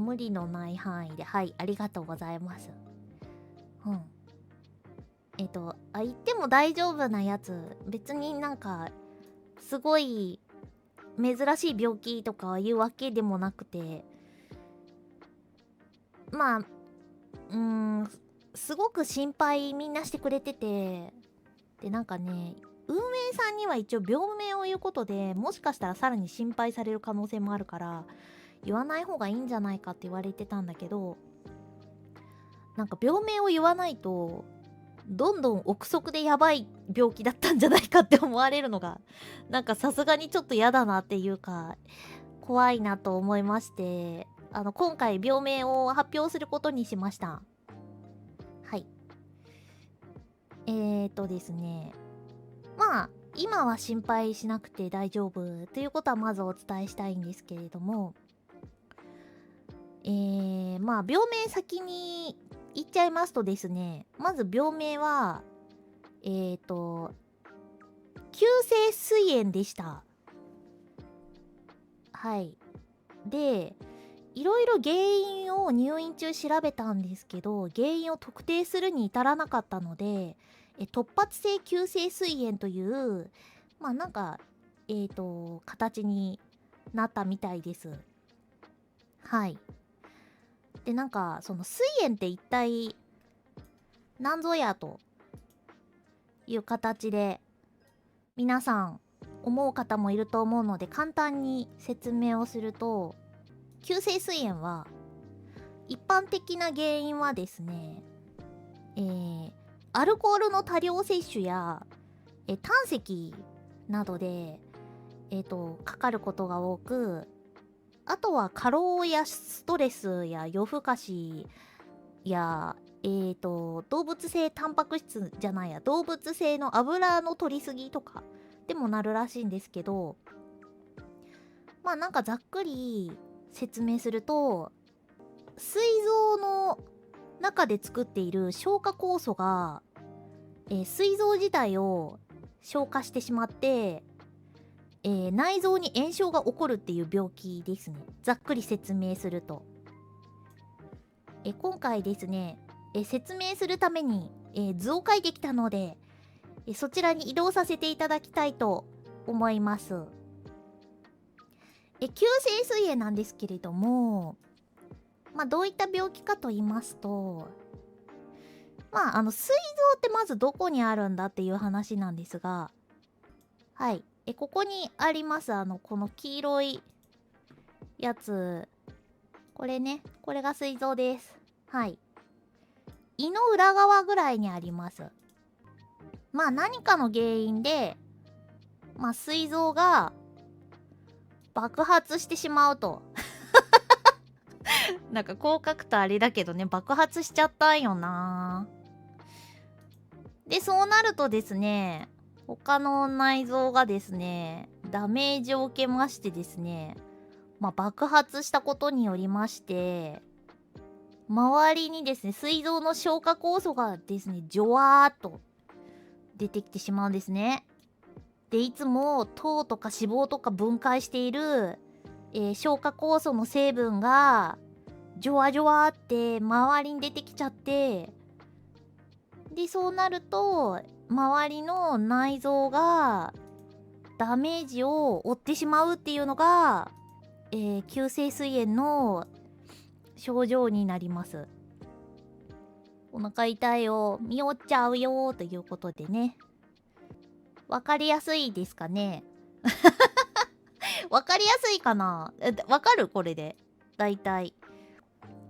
無理のない範囲で、はい、ありがとうございます。うん。言っても大丈夫なやつ、別になんか、すごい珍しい病気とかいうわけでもなくて、まあ、すごく心配みんなしてくれてて、で、なんかね、運営さんには一応病名を言うことでもしかしたらさらに心配される可能性もあるから言わない方がいいんじゃないかって言われてたんだけど、なんか病名を言わないとどんどん憶測でやばい病気だったんじゃないかって思われるのがなんかさすがにちょっと嫌だなっていうか怖いなと思いまして、今回病名を発表することにしました。はい。ですね、まあ今は心配しなくて大丈夫ということはまずお伝えしたいんですけれども、まあ病名先に言っちゃいますとですね、まず病名は急性膵炎でした。はい。で、いろいろ原因を入院中調べたんですけど、原因を特定するに至らなかったので、突発性急性膵炎という、まあなんか、形になったみたいです。はい。で、なんか、その膵炎って一体何ぞやという形で、皆さん思う方もいると思うので、簡単に説明をすると、急性膵炎は、一般的な原因はですね、アルコールの多量摂取や、胆石などで、かかることが多く、あとは過労やストレスや夜更かしや、動物性タンパク質じゃないや、動物性の油の摂りすぎとかでもなるらしいんですけど、まあなんかざっくり説明すると、膵臓の中で作っている消化酵素が、膵臓自体を消化してしまって、内臓に炎症が起こるっていう病気ですね。ざっくり説明すると。今回ですね、説明するために、図を描いてきたので、そちらに移動させていただきたいと思います。急性膵炎なんですけれども、まあどういった病気かと言いますと、まあ膵臓ってまずどこにあるんだっていう話なんですが、はい。ここにあります、この黄色いやつ。これね。これが膵臓です。はい。胃の裏側ぐらいにあります。まあ何かの原因で、まあ膵臓が爆発してしまうと。なんかこう書くとあれだけどね、爆発しちゃったんよな。で、そうなるとですね、他の内臓がですね、ダメージを受けましてですね、まあ、爆発したことによりまして、周りにですね、膵臓の消化酵素がですね、ジョワーっと出てきてしまうんですね。で、いつも糖とか脂肪とか分解している、消化酵素の成分が、ジョワジョワって周りに出てきちゃって、で、そうなると、周りの内臓がダメージを負ってしまうっていうのが、急性膵炎の症状になります。お腹痛いよ、見落っちゃうよということでね。わかりやすいですかね。わかりやすいかな。わかるこれで。だいたい。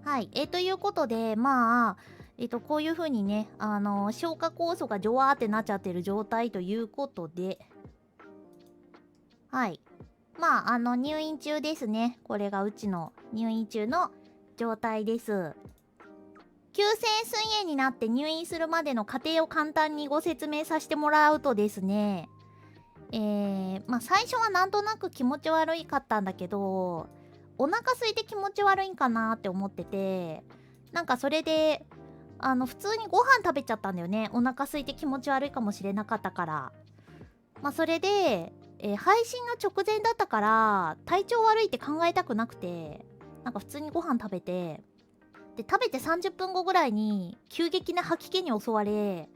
はい。ということで、まあ、こういう風にね、消化酵素がジョワーってなっちゃってる状態ということで、はい。まあ、入院中ですね。これがうちの入院中の状態です。急性膵炎になって入院するまでの過程を簡単にご説明させてもらうとですね、まあ最初はなんとなく気持ち悪いかったんだけど、お腹空いて気持ち悪いんかなって思ってて、なんかそれで、普通にご飯食べちゃったんだよね。お腹空いて気持ち悪いかもしれなかったから。まあそれで、配信の直前だったから、体調悪いって考えたくなくて、なんか普通にご飯食べて、で食べて30分後ぐらいに急激な吐き気に襲われ、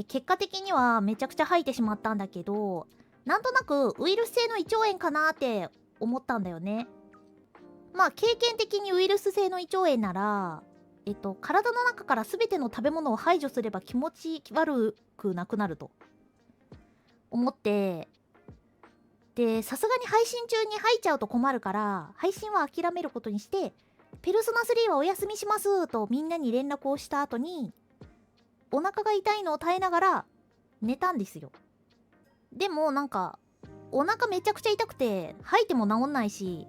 結果的にはめちゃくちゃ吐いてしまったんだけど、なんとなくウイルス性の胃腸炎かなって思ったんだよね。まあ経験的にウイルス性の胃腸炎なら、体の中から全ての食べ物を排除すれば気持ち悪くなくなると思って、でさすがに配信中に吐いちゃうと困るから配信は諦めることにして、ペルソナ3はお休みしますとみんなに連絡をした後に、お腹が痛いのを耐えながら寝たんですよ。でもなんかお腹めちゃくちゃ痛くて吐いても治んないし、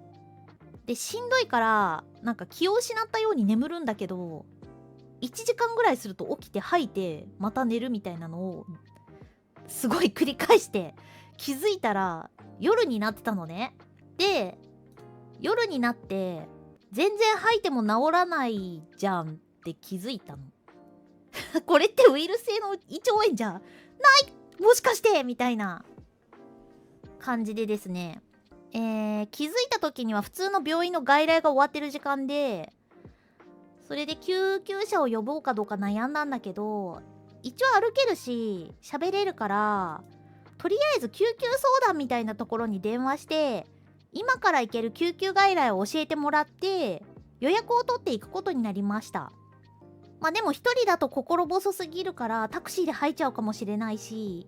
でしんどいからなんか気を失ったように眠るんだけど、1時間ぐらいすると起きて吐いてまた寝るみたいなのをすごい繰り返して、気づいたら夜になってたのね。で夜になって全然吐いても治らないじゃんって気づいたの。これってウイルス性の胃腸炎じゃないもしかしてみたいな感じでですね、気づいた時には普通の病院の外来が終わってる時間で、それで救急車を呼ぼうかどうか悩んだんだけど、一応歩けるし喋れるから、とりあえず救急相談みたいなところに電話して、今から行ける救急外来を教えてもらって予約を取っていくことになりました。まあでも一人だと心細すぎるからタクシーで入っちゃうかもしれないし、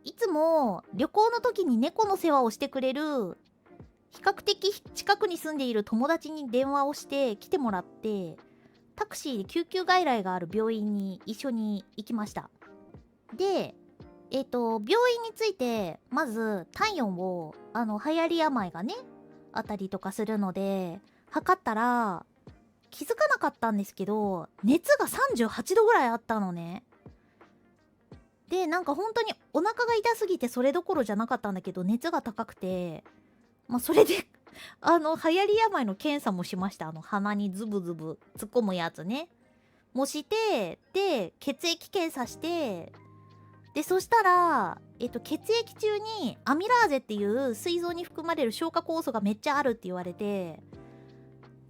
いつも旅行の時に猫の世話をしてくれる比較的近くに住んでいる友達に電話をして来てもらって、タクシーで救急外来がある病院に一緒に行きました。で病院についてまず体温を流行り病がねあったりとかするので測ったら、気づかなかったんですけど熱が38度ぐらいあったのね。でなんか本当にお腹が痛すぎてそれどころじゃなかったんだけど、熱が高くて、まあそれで流行り病の検査もしました。鼻にズブズブ突っ込むやつねもして、で血液検査して、でそしたら血液中にアミラーゼっていう膵臓に含まれる消化酵素がめっちゃあるって言われて、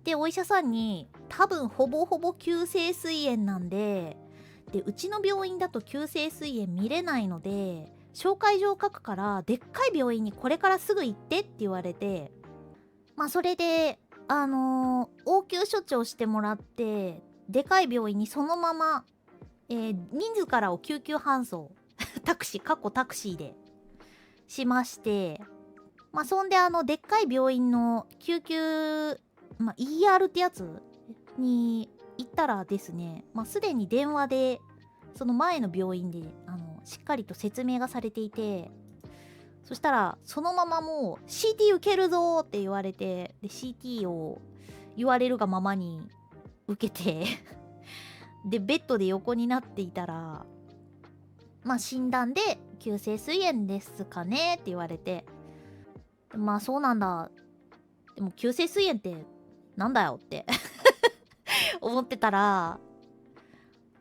でお医者さんに多分ほぼほぼ急性膵炎なんで、うちの病院だと急性膵炎見れないので紹介状書くからでっかい病院にこれからすぐ行ってって言われて、まあそれで応急処置をしてもらって、でかい病院にそのまま、自らを救急搬送タクシーでしまして、まあそんででっかい病院の救急、まあ、ER ってやつに行ったらですね、まあすでに電話でその前の病院でしっかりと説明がされていて、そしたらそのままもう CT 受けるぞって言われて、で CT を言われるがままに受けてでベッドで横になっていたら、まあ診断で急性膵炎ですかねって言われて、まあそうなんだ、でも急性膵炎ってなんだよって思ってたら、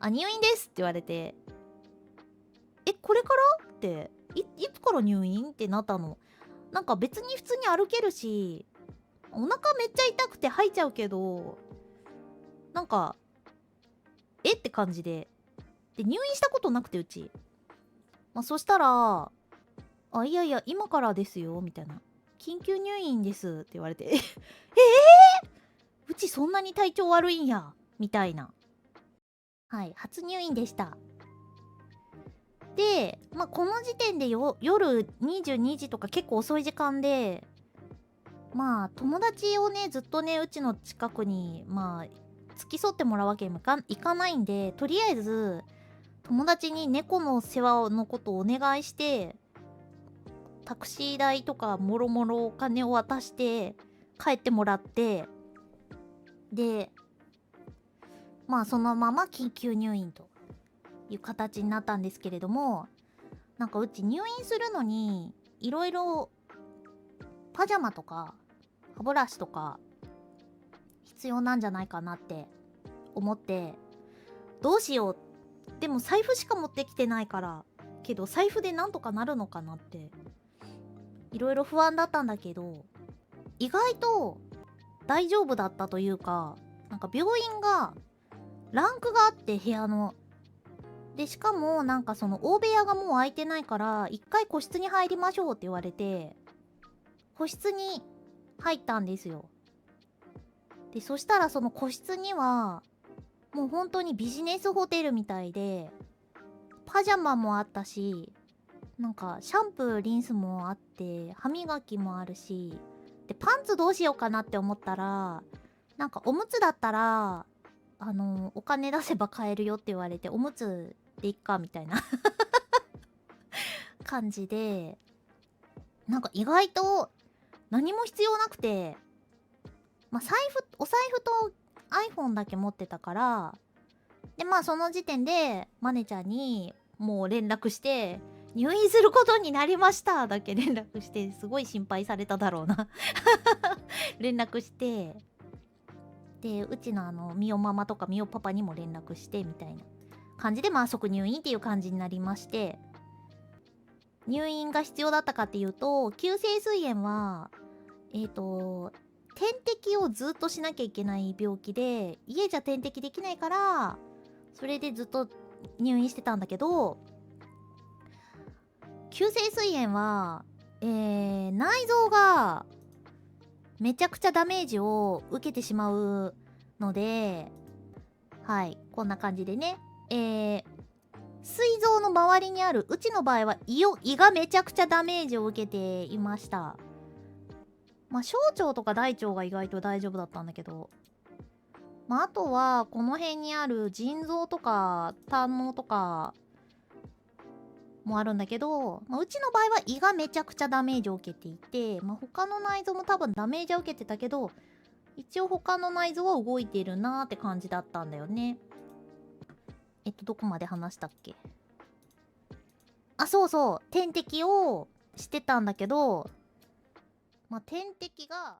入院ですって言われて、これからっていつから入院ってなったの。なんか別に普通に歩けるし、お腹めっちゃ痛くて吐いちゃうけど、なんかって感じで、入院したことなくてうち、まあそしたら、いやいや今からですよみたいな、緊急入院ですって言われてうちそんなに体調悪いんやみたいな。はい、初入院でした。でまあこの時点で夜22時とか結構遅い時間で、まあ友達をねずっとねうちの近くにまあ付き添ってもらうわけにもいかないんで、とりあえず友達に猫の世話のことをお願いして、タクシー代とかもろもろお金を渡して帰ってもらって、でまあそのまま緊急入院という形になったんですけれども、なんかうち入院するのにいろいろパジャマとか歯ブラシとか必要なんじゃないかなって思って、どうしよう、でも財布しか持ってきてないから、けど財布でなんとかなるのかなっていろいろ不安だったんだけど、意外と大丈夫だったというか、なんか病院がランクがあって、部屋の。でしかもなんかその大部屋がもう空いてないから、一回個室に入りましょうって言われて、個室に入ったんですよ。でそしたらその個室にはもう本当にビジネスホテルみたいで、パジャマもあったし、なんかシャンプーリンスもあって、歯磨きもあるし、でパンツどうしようかなって思ったら、なんかおむつだったらお金出せば買えるよって言われて、おむつでいっかみたいな感じで、なんか意外と何も必要なくて、まあお財布と iPhone だけ持ってたから、でまあその時点でマネちゃんにもう連絡して、入院することになりましただけ連絡して、すごい心配されただろうな連絡して、でうちのみおママとかみおパパにも連絡してみたいな感じで、まあ即入院っていう感じになりまして、入院が必要だったかっていうと、急性膵炎は点滴をずっとしなきゃいけない病気で、家じゃ点滴できないから、それでずっと入院してたんだけど、急性膵炎は内臓がめちゃくちゃダメージを受けてしまうので、はい、こんな感じでね、膵臓の周りにある、うちの場合は胃がめちゃくちゃダメージを受けていました。まあ小腸とか大腸が意外と大丈夫だったんだけど、まああとはこの辺にある腎臓とか胆のうとかもあるんだけど、まあ、うちの場合は胃がめちゃくちゃダメージを受けていて、まあ、他の内臓も多分ダメージは受けてたけど、一応他の内臓は動いてるなーって感じだったんだよね。どこまで話したっけ？あ、そうそう。点滴をしてたんだけど、まあ、点滴が